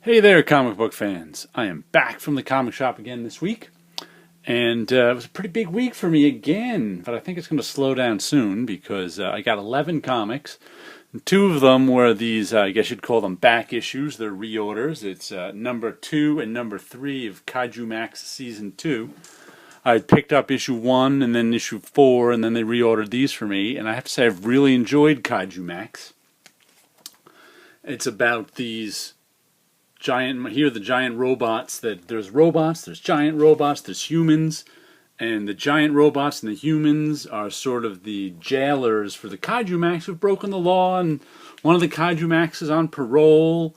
Hey there, comic book fans. I am back from the comic shop again this week. And it was a pretty big week for me again, but I think it's going to slow down soon because I got 11 comics. And two of them were these, I guess you'd call them back issues. They're reorders. It's number 2 and number 3 of Kaiju Max Season 2. I picked up issue 1 and then issue 4, and then they reordered these for me. And I have to say I've really enjoyed Kaiju Max. It's about these the giant robots. There's robots, there's giant robots, there's humans, and the giant robots and the humans are sort of the jailers for the Kaiju Max who've broken the law, and one of the Kaiju Max is on parole,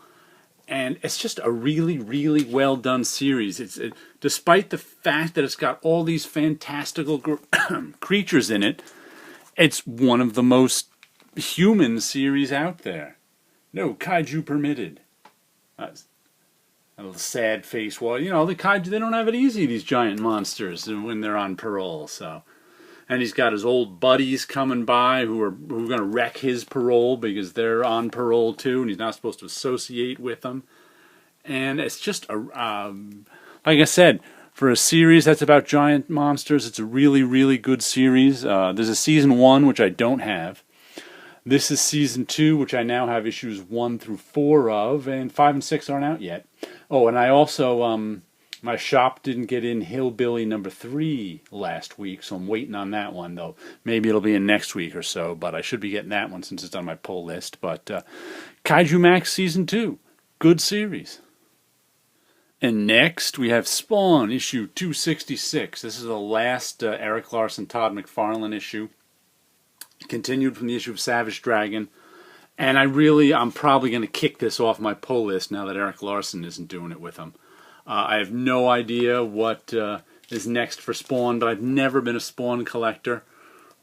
and it's just a really, really well done series. Despite the fact that it's got all these fantastical creatures in it, it's one of the most human series out there. No kaiju permitted. A little sad face. Well, you know, the kaiju, they don't have it easy, these giant monsters, when they're on parole. So, and he's got his old buddies coming by who are going to wreck his parole because they're on parole too, and he's not supposed to associate with them. And it's just like I said, for a series that's about giant monsters, it's a really, really good series. There's a season 1 which I don't have. This is season 2, which I now have issues 1 through 4 of, and 5 and 6 aren't out yet. Oh, and I also, my shop didn't get in Hillbilly number 3 last week, so I'm waiting on that one, though. Maybe it'll be in next week or so, but I should be getting that one since it's on my pull list. But Kaiju Max Season 2, good series. And next, we have Spawn, issue 266. This is the last Erik Larsen, Todd McFarlane issue. Continued from the issue of Savage Dragon. And I'm probably going to kick this off my pull list now that Erik Larsen isn't doing it with him. I have no idea what is next for Spawn, but I've never been a Spawn collector.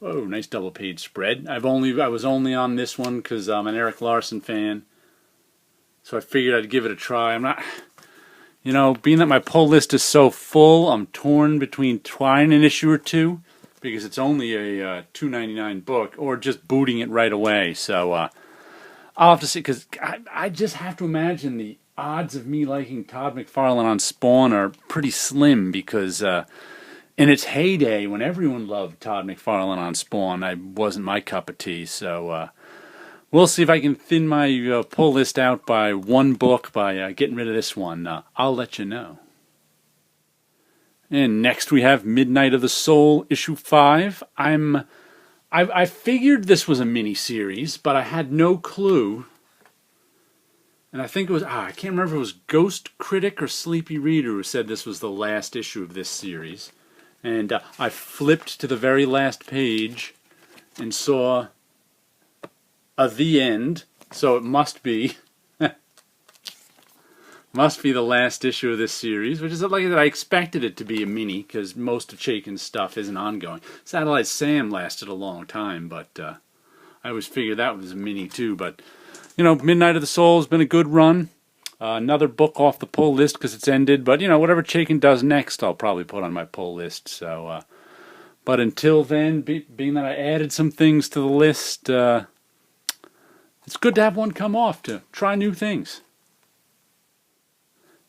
Oh, nice double page spread. I was only on this one because I'm an Erik Larsen fan. So I figured I'd give it a try. I'm not, being that my pull list is so full, I'm torn between trying an issue or two, because it's only a $2.99 book, or just booting it right away. So I'll have to see, because I just have to imagine the odds of me liking Todd McFarlane on Spawn are pretty slim, because in its heyday, when everyone loved Todd McFarlane on Spawn, I wasn't my cup of tea. So we'll see if I can thin my pull list out by one book by getting rid of this one. I'll let you know. And next we have Midnight of the Soul, issue 5. I figured this was a mini-series, but I had no clue. And I think it was, I can't remember if it was Ghost Critic or Sleepy Reader who said this was the last issue of this series. And I flipped to the very last page and saw the end, so it must be the last issue of this series, which is like that. I expected it to be a mini because most of Chaykin's stuff isn't ongoing. Satellite Sam lasted a long time, but I always figured that was a mini too. But Midnight of the Soul has been a good run. Another book off the pull list because it's ended. But whatever Chaykin does next, I'll probably put on my pull list. So, but until then, being that I added some things to the list, it's good to have one come off to try new things.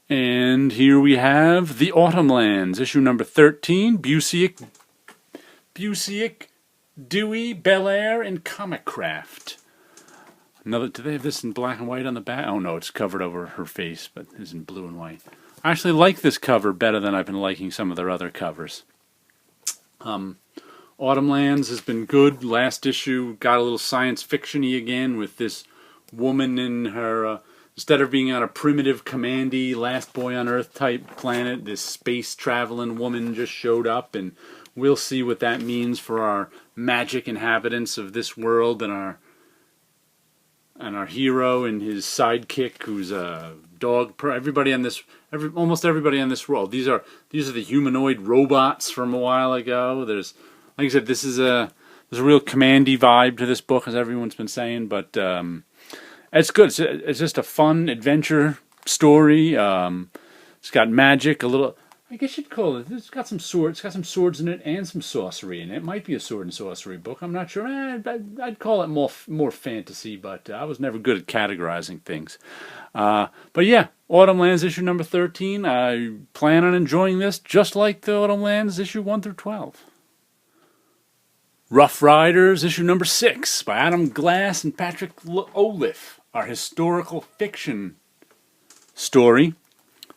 And here we have The Autumnlands, issue number 13, Busiek, Dewey, Bel Air, and Comicraft. Do they have this in black and white on the back? Oh no, it's covered over her face, but it's in blue and white. I actually like this cover better than I've been liking some of their other covers. Autumnlands has been good. Last issue got a little science fiction-y again with this woman in her... instead of being on a primitive, commandy, last boy on Earth type planet, this space-traveling woman just showed up, and we'll see what that means for our magic inhabitants of this world, and our hero and his sidekick, who's a dog. Almost everybody on this world. These are the humanoid robots from a while ago. There's, like I said, there's a real commandy vibe to this book, as everyone's been saying, but. It's good. It's just a fun adventure story. It's got magic, a little I guess you'd call it. It's got some swords. It's got some swords in it and some sorcery in it. It might be a sword and sorcery book. I'm not sure. I'd call it more fantasy, but I was never good at categorizing things. But yeah, Autumn Lands issue number 13. I plan on enjoying this just like the Autumn Lands issue 1 through 12. Rough Riders issue number 6 by Adam Glass and Patrick Oliff. Our historical fiction story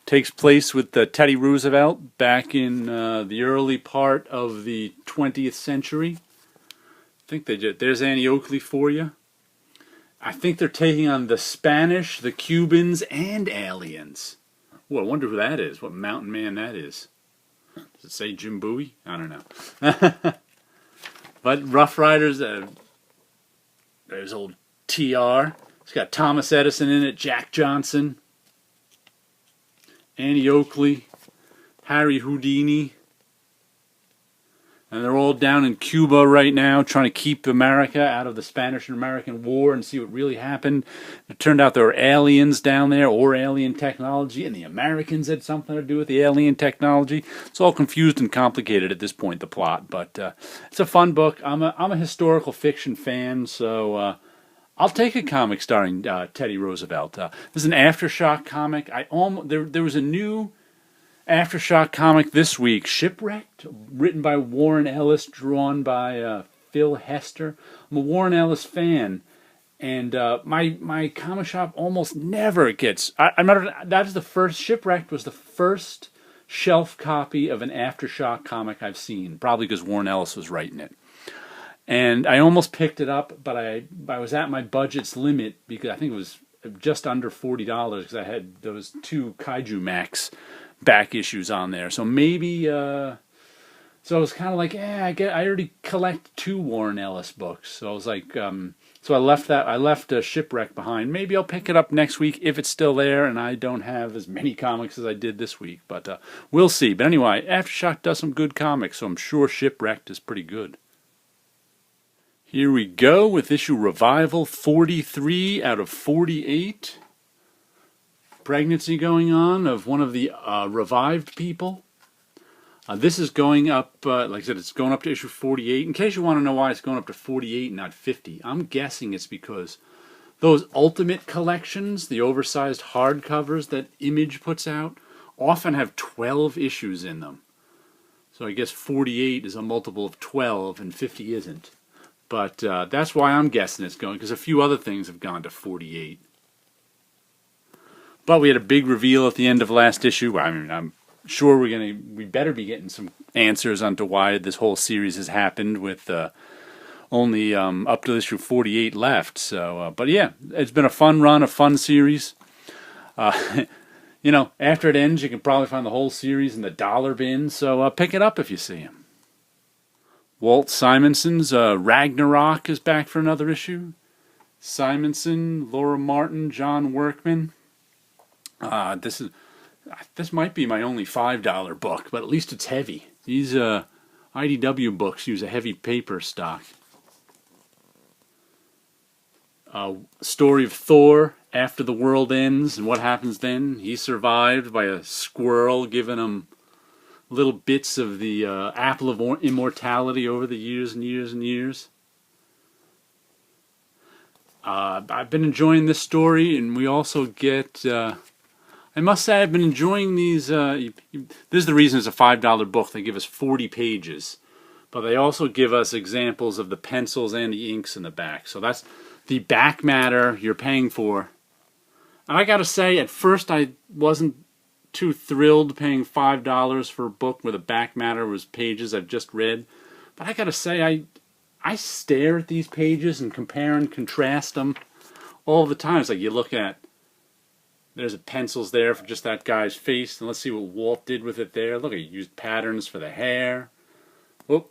takes place with Teddy Roosevelt back in the early part of the 20th century. I think there's Annie Oakley for you. I think they're taking on the Spanish, the Cubans, and aliens. Well, I wonder who that is, what mountain man that is. Does it say Jim Bowie? I don't know. But Rough Riders, there's old TR. It's got Thomas Edison in it, Jack Johnson, Annie Oakley, Harry Houdini, and they're all down in Cuba right now trying to keep America out of the Spanish and American War and see what really happened. It turned out there were aliens down there or alien technology, and the Americans had something to do with the alien technology. It's all confused and complicated at this point, the plot, but it's a fun book. I'm a historical fiction fan, so I'll take a comic starring Teddy Roosevelt. This is an Aftershock comic. There was a new Aftershock comic this week, Shipwrecked, written by Warren Ellis, drawn by Phil Hester. I'm a Warren Ellis fan, and my comic shop almost never gets. I remember Shipwrecked was the first shelf copy of an Aftershock comic I've seen, probably because Warren Ellis was writing it. And I almost picked it up, but I was at my budget's limit because I think it was just under $40 because I had those 2 Kaiju Max back issues on there. So maybe, so I was kind of like, I already collect 2 Warren Ellis books. So I was like, so I left Shipwreck behind. Maybe I'll pick it up next week if it's still there and I don't have as many comics as I did this week. But we'll see. But anyway, Aftershock does some good comics, so I'm sure Shipwrecked is pretty good. Here we go with issue Revival 43 out of 48. Pregnancy going on of one of the revived people. This is going up, like I said, it's going up to issue 48. In case you want to know why it's going up to 48 and not 50, I'm guessing it's because those Ultimate collections, the oversized hardcovers that Image puts out, often have 12 issues in them. So I guess 48 is a multiple of 12 and 50 isn't. But that's why I'm guessing it's going, because a few other things have gone to 48. But we had a big reveal at the end of last issue. I mean, I'm sure we better be getting some answers onto why this whole series has happened with only up to issue 48 left. So, but yeah, it's been a fun run, a fun series. You know, after it ends, you can probably find the whole series in the dollar bin. So pick it up if you see him. Walt Simonson's Ragnarok is back for another issue. Simonson, Laura Martin, John Workman. This might be my only $5 book, but at least it's heavy. These IDW books use a heavy paper stock. Story of Thor after the world ends and what happens then. He's survived by a squirrel giving him little bits of the apple of immortality over the years and years and years. I've been enjoying this story, and we also get... I must say I've been enjoying these... this is the reason it's a $5 book. They give us 40 pages. But they also give us examples of the pencils and the inks in the back. So that's the back matter you're paying for. And I gotta say, at first I wasn't too thrilled paying $5 for a book where the back matter was pages I've just read. But I gotta say, I stare at these pages and compare and contrast them all the time. It's like you look at, there's pencils there for just that guy's face, and let's see what Walt did with it there. Look, he used patterns for the hair. Whoop,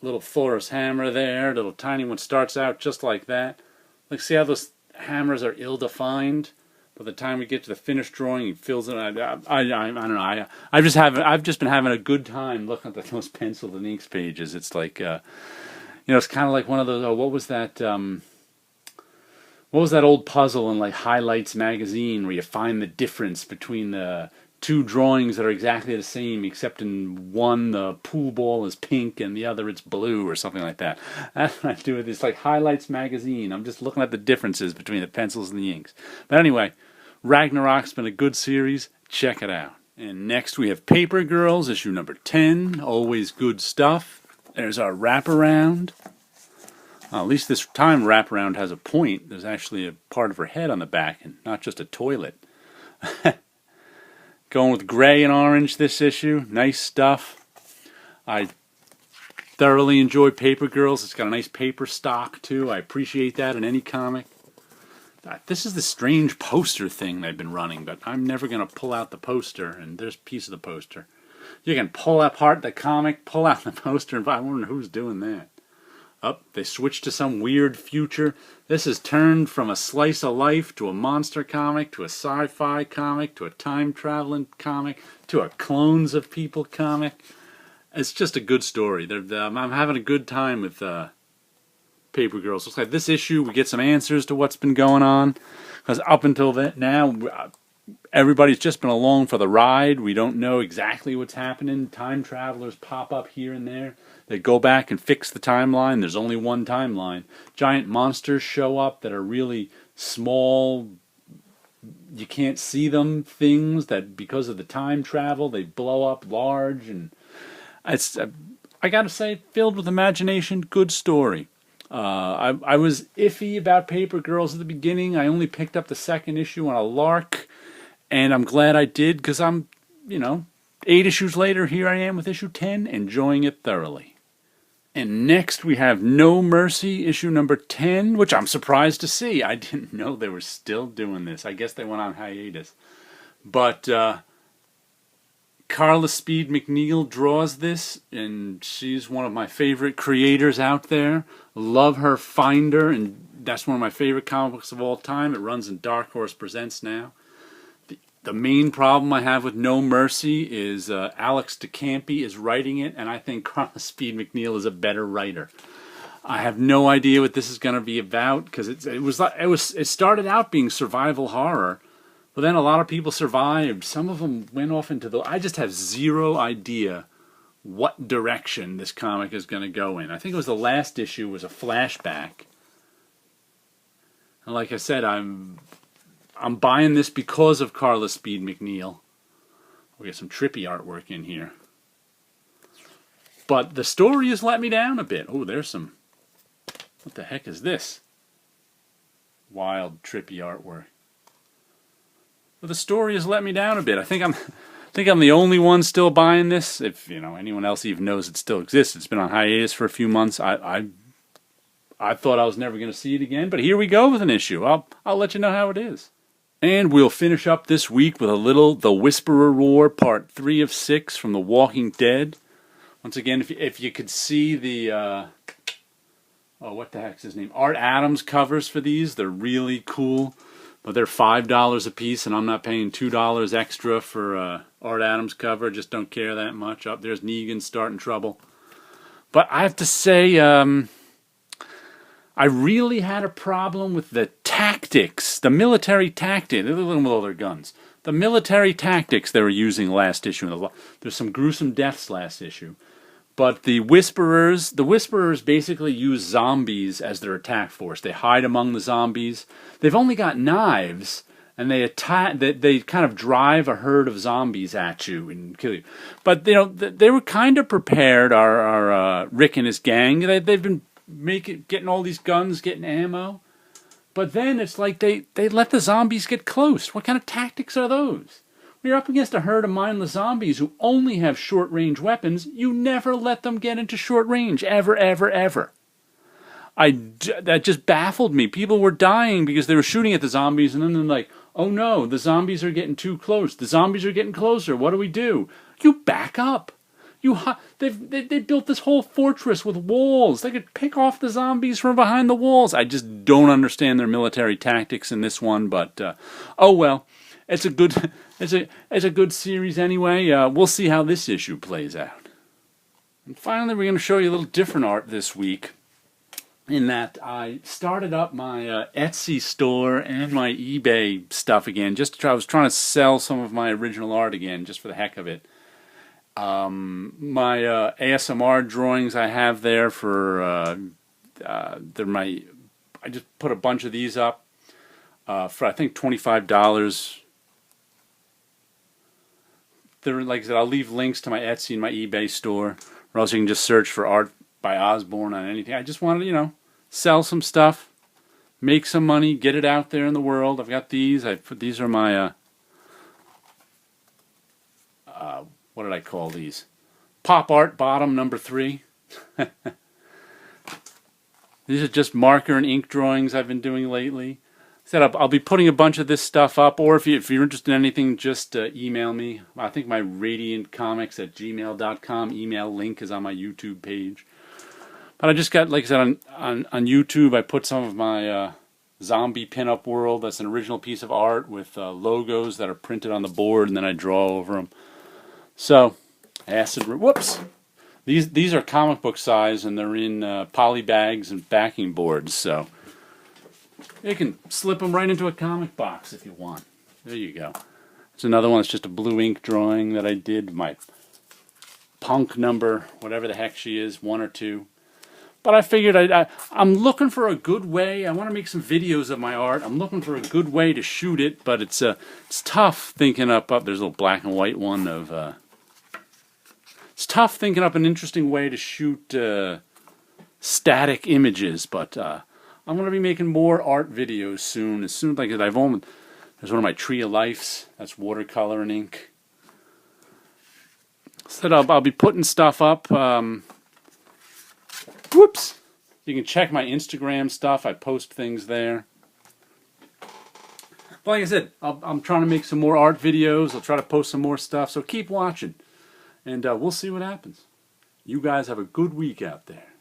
little Thor's hammer there, little tiny one starts out just like that. Like, see how those hammers are ill-defined? By the time we get to the finished drawing, he fills it. I don't know. I've just been having a good time looking at those pencil and inks pages. It's like, it's kind of like one of those. What was that? What was that old puzzle in like Highlights magazine where you find the difference between the two drawings that are exactly the same, except in one the pool ball is pink and the other it's blue or something like that. That's what I do with this like highlights magazine. I'm just looking at the differences between the pencils and the inks. But anyway, Ragnarok's been a good series. Check it out. And next we have Paper Girls, issue number 10. Always good stuff. There's our wraparound. At least this time wraparound has a point. There's actually a part of her head on the back and not just a toilet. Going with gray and orange this issue. Nice stuff. I thoroughly enjoy Paper Girls. It's got a nice paper stock too. I appreciate that in any comic. This is the strange poster thing they've been running, but I'm never going to pull out the poster, and there's a piece of the poster. You can pull apart the comic, pull out the poster, and I wonder who's doing that. They switched to some weird future. This has turned from a slice of life to a monster comic, to a sci-fi comic, to a time-traveling comic, to a clones of people comic. It's just a good story. I'm having a good time with Paper Girls. Looks like this issue we get some answers to what's been going on, because up until now everybody's just been along for the ride. We don't know exactly what's happening. Time travelers pop up here and there. They go back and fix the timeline. There's only one timeline. Giant monsters show up that are really small, you can't see them, things that because of the time travel they blow up large, and it's I gotta say, filled with imagination. Good story. I was iffy about Paper Girls at the beginning. I only picked up the second issue on a lark, and I'm glad I did, because I'm, 8 issues later, here I am with issue 10, enjoying it thoroughly. And next we have No Mercy, issue number 10, which I'm surprised to see. I didn't know they were still doing this. I guess they went on hiatus. But Carla Speed McNeil draws this, and she's one of my favorite creators out there. Love her Finder, and that's one of my favorite comic books of all time. It runs in Dark Horse Presents now. The main problem I have with No Mercy is Alex DeCampi is writing it, and I think Carla Speed McNeil is a better writer. I have no idea what this is going to be about, because it started out being survival horror. But then a lot of people survived. Some of them went off into I just have zero idea what direction this comic is going to go in. I think it was the last issue was a flashback. And like I said, I'm buying this because of Carla Speed McNeil. We get some trippy artwork in here. But the story has let me down a bit. Oh, there's some... What the heck is this? Wild, trippy artwork. But the story has let me down a bit. I think I'm the only one still buying this. If anyone else even knows it still exists. It's been on hiatus for a few months. I thought I was never going to see it again, but here we go with an issue. I'll let you know how it is. And we'll finish up this week with a little The Whisperer Roar, Part 3 of 6 from The Walking Dead. Once again, if you could see the what the heck's his name? Art Adams covers for these. They're really cool. But they're $5 a piece, and I'm not paying $2 extra for Art Adams cover. Just don't care that much. Up there's Negan starting trouble. But I have to say, I really had a problem with the tactics, the military tactics. They're looking with all their guns. The military tactics they were using last issue. There's some gruesome deaths last issue. But the Whisperers basically use zombies as their attack force. They hide among the zombies. They've only got knives, and they attack. They kind of drive a herd of zombies at you and kill you. But they were kind of prepared. Our Rick and his gang. They've been getting all these guns, getting ammo. But then it's like they let the zombies get close. What kind of tactics are those? When you're up against a herd of mindless zombies who only have short-range weapons, you never let them get into short range. Ever, ever, ever. That just baffled me. People were dying because they were shooting at the zombies, and then they're like, oh no, the zombies are getting too close. The zombies are getting closer. What do we do? You back up. They built this whole fortress with walls. They could pick off the zombies from behind the walls. I just don't understand their military tactics in this one, but oh well. It's a good series anyway. We'll see how this issue plays out. And finally, we're going to show you a little different art this week. in that I started up my Etsy store and my eBay stuff again. I was trying to sell some of my original art again, just for the heck of it. My ASMR drawings I have there they're my. I just put a bunch of these up for I think $25. Like I said, I'll leave links to my Etsy and my eBay store, or else you can just search for Art by Osborne on anything. I just wanted to, sell some stuff, make some money, get it out there in the world. I've got these. These are my what did I call these? Pop Art Bottom number 3. These are just marker and ink drawings I've been doing lately. I'll be putting a bunch of this stuff up, or if you're interested in anything, just email me. I think my radiantcomics@gmail.com email link is on my YouTube page. But I just got, like I said, on YouTube, I put some of my zombie pinup world. That's an original piece of art with logos that are printed on the board, and then I draw over them. So, whoops! These are comic book size, and they're in poly bags and backing boards, so you can slip them right into a comic box if you want. There you go. There's another one that's just a blue ink drawing that I did. My punk number, whatever the heck she is, 1 or 2. But I figured I'm looking for a good way. I want to make some videos of my art. I'm looking for a good way to shoot it, but it's tough thinking up. There's a little black and white one of. It's tough thinking up an interesting way to shoot static images, but I'm going to be making more art videos soon. As soon as there's one of my Tree of Lifes. That's watercolor and ink. So I'll be putting stuff up. Whoops! You can check my Instagram stuff. I post things there. But like I said, I'm trying to make some more art videos. I'll try to post some more stuff. So keep watching, and we'll see what happens. You guys have a good week out there.